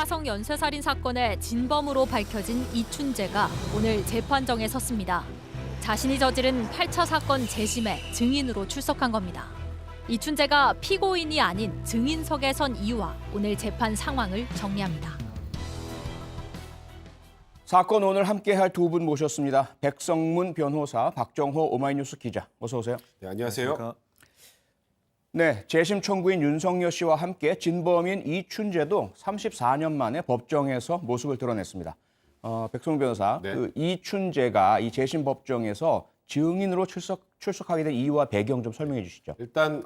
화성 연쇄살인 사건의 진범으로 밝혀진 이춘재가 오늘 재판정에 섰습니다. 자신이 저지른 8차 사건 재심의 증인으로 출석한 겁니다. 이춘재가 피고인이 아닌 증인석에 선 이유와 오늘 재판 상황을 정리합니다. 사건 오늘 함께할 두 분 모셨습니다. 백성문 변호사, 박정호 오마이뉴스 기자. 어서 오세요. 네, 안녕하세요. 네, 재심 청구인 윤석열 씨와 함께 진범인 이춘재도 34년 만에 법정에서 모습을 드러냈습니다. 백성문 변호사, 네. 이춘재가 이 재심 법정에서 증인으로 출석하게 된 이유와 배경 좀 설명해 주시죠. 일단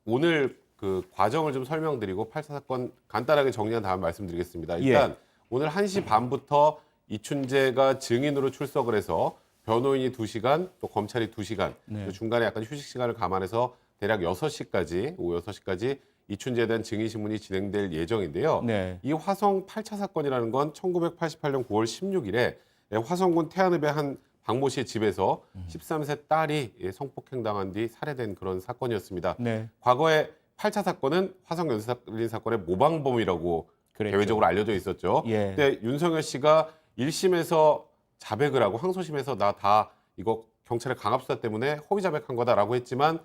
오늘 그 과정을 좀 설명드리고 8차 사건 간단하게 정리한 다음 말씀드리겠습니다. 일단 오늘 1시 반부터 이춘재가 증인으로 출석을 해서 변호인이 2시간, 또 검찰이 2시간, 또 중간에 약간 휴식 시간을 감안해서 대략 6시까지, 오후 6시까지 이춘재에 대한 증인 신문이 진행될 예정인데요. 네. 이 화성 8차 사건이라는 건 1988년 9월 16일에 화성군 태안읍의 한 박모 씨의 집에서 13세 딸이 성폭행당한 뒤 살해된 그런 사건이었습니다. 네. 과거에 8차 사건은 화성 연쇄살인 사건의 모방범이라고 그랬죠. 대외적으로 알려져 있었죠. 예. 근데 윤석열 씨가 1심에서 자백을 하고 항소심에서 나 다 이거 경찰의 강압수사 때문에 허위 자백한 거다라고 했지만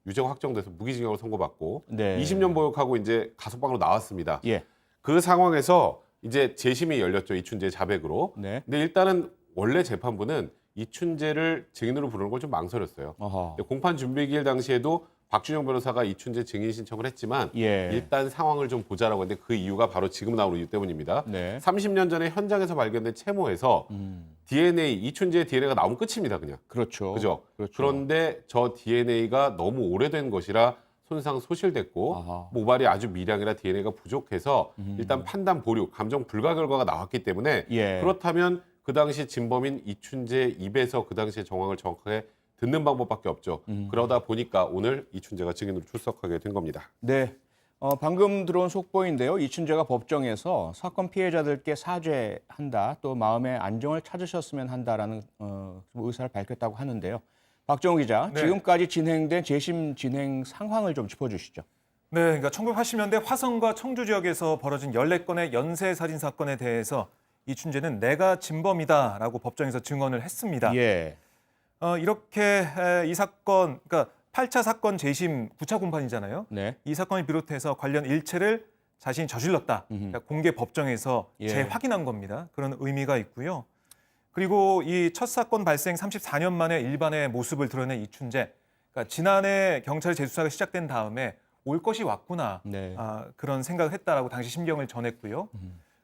유죄가 확정돼서 무기징역을 선고받고 네. 20년 보역하고 이제 가석방으로 나왔습니다. 예. 그 상황에서 이제 재심이 열렸죠. 이춘재 자백으로. 네. 근데 일단은 원래 재판부는 이춘재를 증인으로 부르는 걸 좀 망설였어요. 어허. 공판 준비 기일 당시에도 박준영 변호사가 이춘재 증인 신청을 했지만 예. 일단 상황을 좀 보자라고 했는데 그 이유가 바로 지금 나오는 이유 때문입니다. 네. 30년 전에 현장에서 발견된 채모에서 DNA, 이춘재의 DNA가 나오면 끝입니다. 그냥. 그렇죠. 그죠? 그렇죠. 그런데 저 DNA가 너무 오래된 것이라 손상 소실됐고 아하. 모발이 아주 미량이라 DNA가 부족해서 일단 판단 보류, 감정 불가 결과가 나왔기 때문에 예. 그렇다면 그 당시 진범인 이춘재 입에서 그 당시의 정황을 정확하게 듣는 방법밖에 없죠. 그러다 보니까 오늘 이춘재가 증인으로 출석하게 된 겁니다. 네. 방금 들어온 속보인데요. 이춘재가 법정에서 사건 피해자들께 사죄한다, 또 마음의 안정을 찾으셨으면 한다라는 의사를 밝혔다고 하는데요. 박정우 기자, 네. 지금까지 진행된 재심 진행 상황을 좀 짚어주시죠. 네, 그러니까 1980년대 화성과 청주 지역에서 벌어진 14건의 연쇄살인 사건에 대해서 이춘재는 내가 진범이다라고 법정에서 증언을 했습니다. 예. 이렇게 이 사건, 그러니까 8차 사건 재심 9차 공판이잖아요. 네. 이 사건을 비롯해서 관련 일체를 자신이 저질렀다. 그러니까 공개 법정에서 예. 재확인한 겁니다. 그런 의미가 있고요. 그리고 이 첫 사건 발생 34년 만에 일반의 모습을 드러낸 이춘재. 그러니까 지난해 경찰 재수사가 시작된 다음에 올 것이 왔구나. 네. 그런 생각을 했다라고 당시 심경을 전했고요.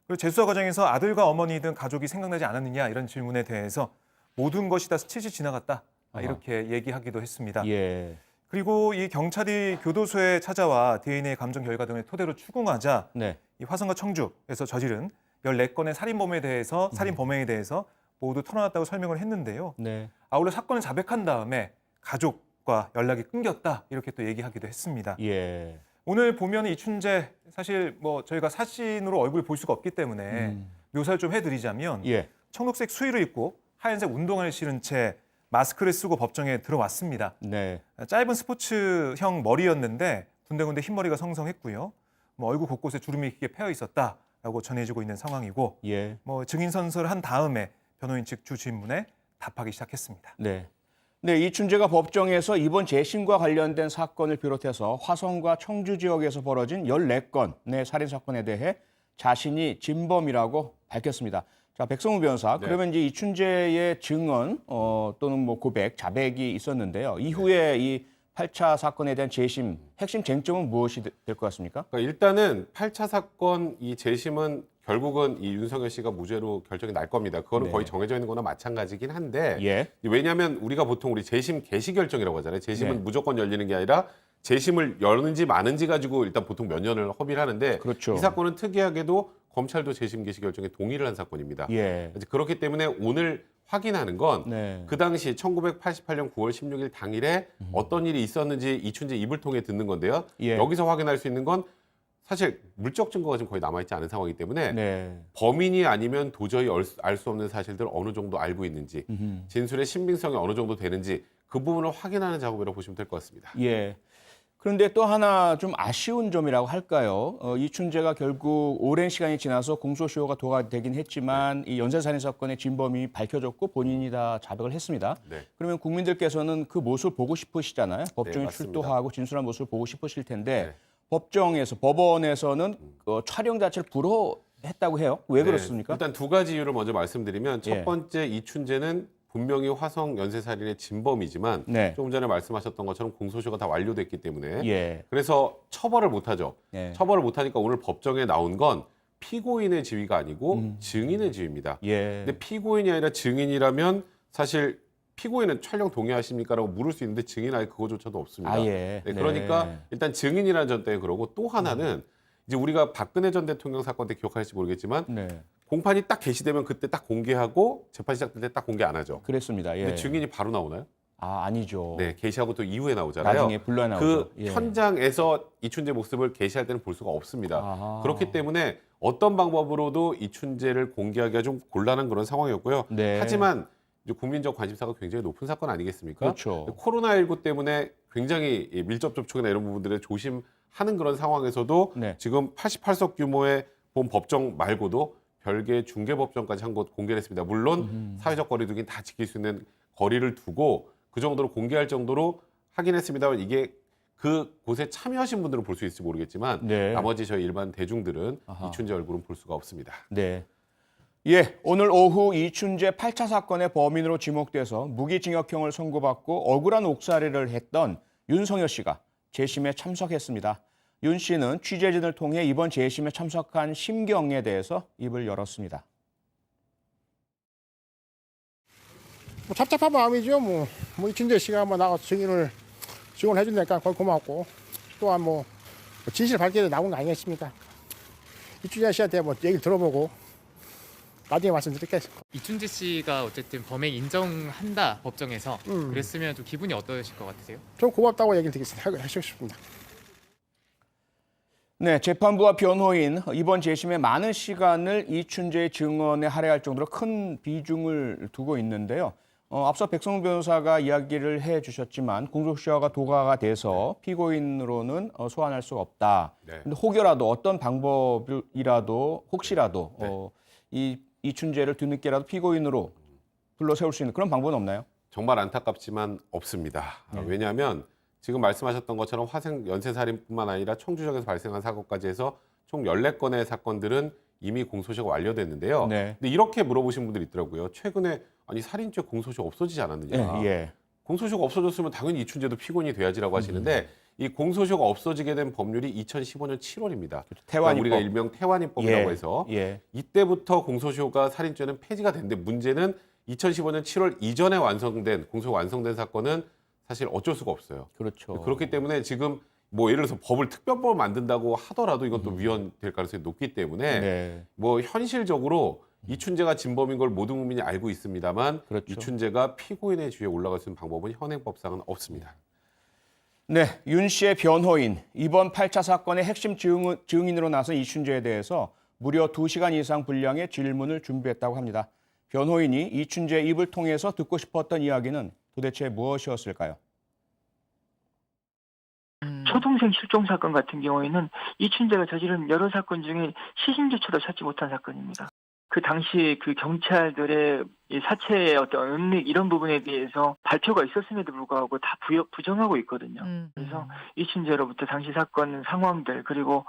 그리고 재수사 과정에서 아들과 어머니 등 가족이 생각나지 않았느냐 이런 질문에 대해서 모든 것이 다 스치듯이 지나갔다. 이렇게 얘기하기도 했습니다. 예. 그리고 이 경찰이 교도소에 찾아와 DNA 감정 결과 등을 토대로 추궁하자 네. 이 화성과 청주에서 저지른 14건의 살인범에 대해서 살인 범행에 대해서 모두 털어놨다고 설명을 했는데요. 네. 아울러 사건을 자백한 다음에 가족과 연락이 끊겼다 이렇게 또 얘기하기도 했습니다. 예. 오늘 보면 이춘재 사실 뭐 저희가 사진으로 얼굴 볼 수가 없기 때문에 묘사를 좀 해드리자면 예. 청록색 수의를 입고 하얀색 운동화를 신은 채 마스크를 쓰고 법정에 들어왔습니다. 네. 짧은 스포츠형 머리였는데 군데군데 흰머리가 성성했고요. 뭐 얼굴 곳곳에 주름이 깊게 패여 있었다라고 전해지고 있는 상황이고 예. 뭐 증인 선서를 한 다음에 변호인 측 주 질문에 답하기 시작했습니다. 네. 네, 이춘재가 법정에서 이번 재심과 관련된 사건을 비롯해서 화성과 청주 지역에서 벌어진 14건의 살인 사건에 대해 자신이 진범이라고 밝혔습니다. 자, 백성우 변호사, 네. 그러면 이제 이춘재의 증언 또는 뭐 고백, 자백이 있었는데요. 이후에 이 8차 사건에 대한 재심, 핵심 쟁점은 무엇이 될 것 같습니까? 그러니까 일단은 8차 사건 이 재심은 결국은 이 윤석열 씨가 무죄로 결정이 날 겁니다. 그거는 네. 거의 정해져 있는 거나 마찬가지긴 한데 예. 왜냐하면 우리가 보통 우리 재심 개시 결정이라고 하잖아요. 재심은 네. 무조건 열리는 게 아니라 재심을 여는지 마는지 가지고 일단 보통 몇 년을 허비를 하는데 그렇죠. 이 사건은 특이하게도 검찰도 재심 개시 결정에 동의를 한 사건입니다. 예. 그렇기 때문에 오늘 확인하는 건 네. 그 당시 1988년 9월 16일 당일에 어떤 일이 있었는지 이춘재 입을 통해 듣는 건데요. 예. 여기서 확인할 수 있는 건 사실 물적 증거가 지금 거의 남아있지 않은 상황이기 때문에 네. 범인이 아니면 도저히 알 수 없는 사실들 어느 정도 알고 있는지 진술의 신빙성이 어느 정도 되는지 그 부분을 확인하는 작업이라고 보시면 될 것 같습니다. 예. 그런데 또 하나 좀 아쉬운 점이라고 할까요? 이춘재가 결국 오랜 시간이 지나서 공소시효가 도과되긴 했지만 이 연쇄살인 사건의 진범이 밝혀졌고 본인이 다 자백을 했습니다. 네. 그러면 국민들께서는 그 모습을 보고 싶으시잖아요. 법정에 맞습니다. 출두하고 진술한 모습을 보고 싶으실 텐데 네. 법원에서는 촬영 자체를 불허했다고 해요. 왜 네, 그렇습니까? 일단 두 가지 이유를 먼저 말씀드리면 첫 예. 번째 이춘재는 분명히 화성 연쇄살인의 진범이지만 네. 조금 전에 말씀하셨던 것처럼 공소시효가 다 완료됐기 때문에 예. 그래서 처벌을 못하죠. 예. 처벌을 못하니까 오늘 법정에 나온 건 피고인의 지위가 아니고 증인의 지위입니다. 예. 근데 피고인이 아니라 증인이라면 사실 피고인은 촬영 동의하십니까라고 물을 수 있는데 증인 아예 그거조차도 없습니다. 예. 네, 그러니까 네. 일단 증인이라는 점 때문에 그러고 또 하나는 이제 우리가 박근혜 전 대통령 사건 때 기억하실지 모르겠지만 네. 공판이 딱 게시되면 그때 딱 공개하고 재판 시작될 때 딱 공개 안 하죠. 그랬습니다. 예. 근데 증인이 바로 나오나요? 아니죠. 네, 게시하고 또 이후에 나오잖아요. 나중에 불러야 나오죠. 그 예. 현장에서 이춘재 모습을 게시할 때는 볼 수가 없습니다. 아하. 그렇기 때문에 어떤 방법으로도 이춘재를 공개하기가 좀 곤란한 그런 상황이었고요. 네. 하지만 이제 국민적 관심사가 굉장히 높은 사건 아니겠습니까? 그렇죠. 코로나19 때문에 굉장히 밀접 접촉이나 이런 부분들에 조심하는 그런 상황에서도 네. 지금 88석 규모의 본 법정 말고도 별개의 중개법정까지 한 곳 공개를 했습니다. 물론 사회적 거리두기는 다 지킬 수 있는 거리를 두고 그 정도로 공개할 정도로 하긴 했습니다만 이게 그 곳에 참여하신 분들은 볼 수 있을지 모르겠지만 네. 나머지 저희 일반 대중들은 아하. 이춘재 얼굴은 볼 수가 없습니다. 네. 예, 오늘 오후 이춘재 8차 사건의 범인으로 지목돼서 무기징역형을 선고받고 억울한 옥살이를 했던 윤석열 씨가 재심에 참석했습니다. 윤 씨는 취재진을 통해 이번 재심에 참석한 심경에 대해서 입을 열었습니다. 뭐 답답한 마음이죠. 뭐 이춘재 씨가 나가서 증언해 준다니까 고맙고 또한 진실 밝게 나온 거 아니겠습니까? 이춘재 씨한테 얘기를 들어보고 나중에 말씀드리겠습니다. 이춘재 씨가 어쨌든 범행 인정한다 법정에서 그랬으면 좀 기분이 어떠실 것 같으세요? 좀 고맙다고 얘기를 드리겠습니다. 하시고 싶습니다. 네, 재판부와 변호인 이번 재심에 많은 시간을 이춘재의 증언에 할애할 정도로 큰 비중을 두고 있는데요. 앞서 백성훈 변호사가 이야기를 해주셨지만 공소시효가 도과가 돼서 피고인으로는 소환할 수가 없다. 네. 근데 혹여라도 어떤 방법이라도 혹시라도 네. 이춘재를 뒤늦게라도 피고인으로 불러 세울 수 있는 그런 방법은 없나요? 정말 안타깝지만 없습니다. 네. 왜냐하면 지금 말씀하셨던 것처럼 화성 연쇄살인뿐만 아니라 청주 지역에서 발생한 사고까지 해서 총 14건의 사건들은 이미 공소시효가 완료됐는데요. 네. 근데 이렇게 물어보신 분들이 있더라고요. 최근에 아니 살인죄 공소시효 없어지지 않았느냐. 예. 공소시효가 없어졌으면 당연히 이춘재도 피고인이 돼야지라고 하시는데 이 공소시효가 없어지게 된 법률이 2015년 7월입니다. 태완이법. 우리가 일명 태완이법이라고 예. 해서 예. 이때부터 공소시효가 살인죄는 폐지가 됐는데 문제는 2015년 7월 이전에 공소시효가 완성된 사건은 사실 어쩔 수가 없어요. 그렇죠. 그렇기 때문에 지금 예를 들어서 특별법을 만든다고 하더라도 이건 또 위헌될 가능성이 높기 때문에 네. 현실적으로 이춘재가 진범인 걸 모든 국민이 알고 있습니다만 그렇죠. 이춘재가 피고인의 주위에 올라갈 수 있는 방법은 현행법상은 없습니다. 네, 윤 씨의 변호인, 이번 8차 사건의 핵심 증인으로 나선 이춘재에 대해서 무려 2시간 이상 분량의 질문을 준비했다고 합니다. 변호인이 이춘재의 입을 통해서 듣고 싶었던 이야기는 도대체 무엇이었을까요? 초동생 실종 사건 같은 경우에는 이춘재가 저지른 여러 사건 중에 시신조차도 찾지 못한 사건입니다. 그 당시 그 경찰들의 이 사체의 어떤 은닉 이런 부분에 대해서 발표가 있었음에도 불구하고 다 부정하고 있거든요. 그래서 이춘재로부터 당시 사건 상황들 그리고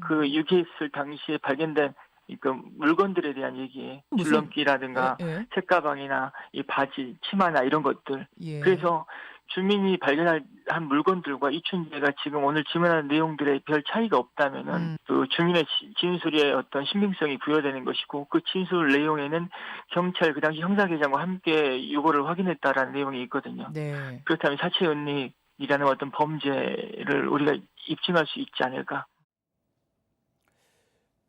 그 유기했을 당시에 발견된 그 물건들에 대한 얘기, 줄넘기라든가 책가방이나 이 바지, 치마나 이런 것들. 그래서 주민이 발견한 물건들과 이춘재가 지금 오늘 질문하는 내용들의 별 차이가 없다면은 그 주민의 진술에 어떤 신빙성이 부여되는 것이고 그 진술 내용에는 경찰 그 당시 형사계장과 함께 유고를 확인했다라는 내용이 있거든요. 네. 그렇다면 사체 은닉이라는 어떤 범죄를 우리가 입증할 수 있지 않을까?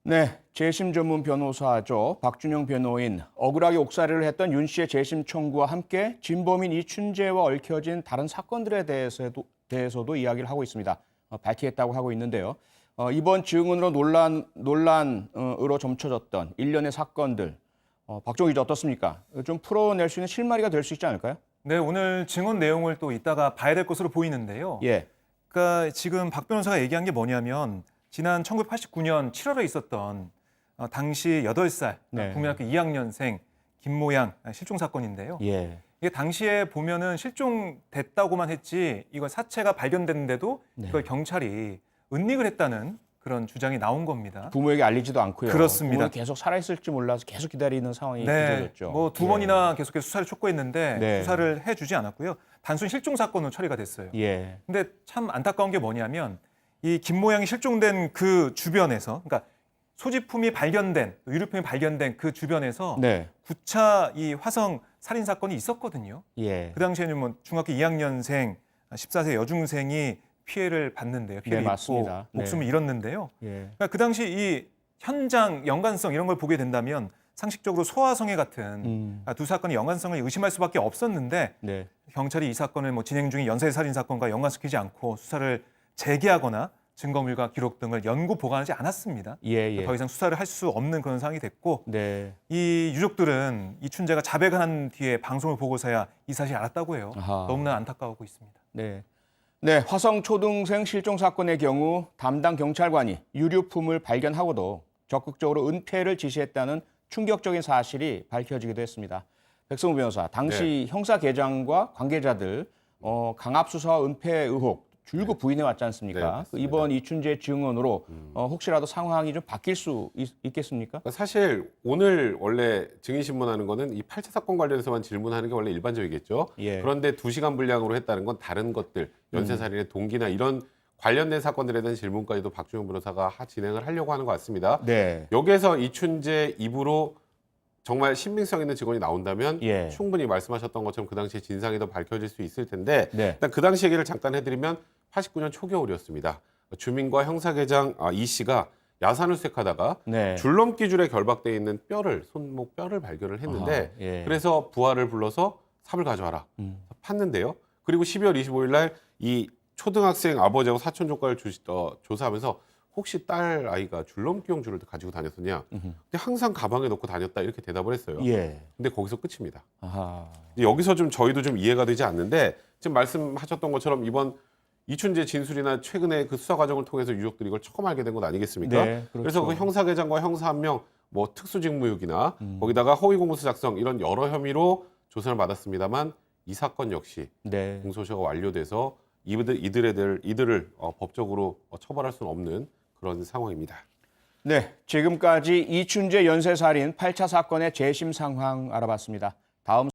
네, 재심 전문 변호사죠. 박준영 변호인, 억울하게 옥살이를 했던 윤 씨의 재심 청구와 함께 진범인 이춘재와 얽혀진 다른 사건들에 대해서도 이야기를 하고 있습니다. 밝히겠다고 하고 있는데요. 이번 증언으로 논란으로 점쳐졌던 일련의 사건들, 박종희 기자 어떻습니까? 좀 풀어낼 수 있는 실마리가 될 수 있지 않을까요? 네, 오늘 증언 내용을 또 이따가 봐야 될 것으로 보이는데요. 예. 그러니까 지금 박 변호사가 얘기한 게 뭐냐면 지난 1989년 7월에 있었던 당시 8살 네. 국민학교 2학년생 김모양 실종 사건인데요. 예. 이게 당시에 보면은 실종됐다고만 했지 이걸 사체가 발견됐는데도 네. 이걸 경찰이 은닉을 했다는 그런 주장이 나온 겁니다. 부모에게 알리지도 않고요. 그렇습니다. 부모는 계속 살아있을지 몰라서 계속 기다리는 상황이 네, 빚어졌죠. 뭐 두 예. 번이나 계속해서 수사를 촉구했는데 네. 수사를 해주지 않았고요. 단순 실종 사건으로 처리가 됐어요. 예. 근데 참 안타까운 게 뭐냐면 이 김모양이 실종된 그 주변에서, 그러니까 소지품이 발견된, 유류품이 발견된 그 주변에서 네. 9차 이 화성 살인 사건이 있었거든요. 예. 그 당시에는 뭐 중학교 2학년생 14세 여중생이 피해를 봤는데요. 피해를 네, 입고 맞습니다. 네. 목숨을 잃었는데요. 예. 그러니까 그 당시 이 현장 연관성 이런 걸 보게 된다면 상식적으로 소아성애 같은 두 사건의 연관성을 의심할 수밖에 없었는데 네. 경찰이 이 사건을 뭐 진행 중인 연쇄살인 사건과 연관시키지 않고 수사를 재개하거나 증거물과 기록 등을 연구 보관하지 않았습니다. 예, 예. 더 이상 수사를 할 수 없는 그런 상황이 됐고 네. 이 유족들은 이춘재가 자백을 한 뒤에 방송을 보고서야 이 사실을 알았다고 해요. 아하. 너무나 안타까워하고 있습니다. 네. 네, 화성 초등생 실종 사건의 경우 담당 경찰관이 유류품을 발견하고도 적극적으로 은폐를 지시했다는 충격적인 사실이 밝혀지기도 했습니다. 백성우 변호사, 당시 형사계장과 관계자들 강압수사와 은폐 의혹 줄곧 부인해 왔지 않습니까? 네, 맞습니다. 이번 이춘재 증언으로 혹시라도 상황이 좀 바뀔 수 있겠습니까? 사실 오늘 원래 증인 신문하는 거는 이 8차 사건 관련해서만 질문하는 게 원래 일반적이겠죠. 예. 그런데 2시간 분량으로 했다는 건 다른 것들, 연쇄살인의 동기나 이런 관련된 사건들에 대한 질문까지도 박주영 변호사가 진행을 하려고 하는 것 같습니다. 네. 여기에서 이춘재 입으로 정말 신빙성 있는 증언이 나온다면 예. 충분히 말씀하셨던 것처럼 그 당시에 진상이 더 밝혀질 수 있을 텐데 네. 일단 그 당시 얘기를 잠깐 해드리면 89년 초겨울이었습니다. 주민과 형사계장 이 씨가 야산을 수색하다가 네. 줄넘기 줄에 결박되어 있는 뼈를, 손목 뼈를 발견을 했는데 아하, 예. 그래서 부하를 불러서 삽을 가져와라 팠는데요. 그리고 12월 25일 날 이 초등학생 아버지하고 사촌 조카를 조사하면서 혹시 딸 아이가 줄넘기용 줄을 가지고 다녔었냐? 근데 항상 가방에 넣고 다녔다 이렇게 대답을 했어요. 예. 근데 거기서 끝입니다. 아하. 여기서 좀 저희도 좀 이해가 되지 않는데 지금 말씀하셨던 것처럼 이번 이춘재 진술이나 최근에 그 수사 과정을 통해서 유족들이 이걸 처음 알게 된 것 아니겠습니까? 네, 그렇죠. 그래서 그 형사계장과 형사 한 명, 뭐 특수직무유기나 거기다가 허위공문서 작성 이런 여러 혐의로 조사를 받았습니다만 이 사건 역시 네. 공소시효가 완료돼서 이들을 법적으로 처벌할 수는 없는 그런 상황입니다. 네, 지금까지 이춘재 연쇄살인 8차 사건의 재심 상황 알아봤습니다. 다음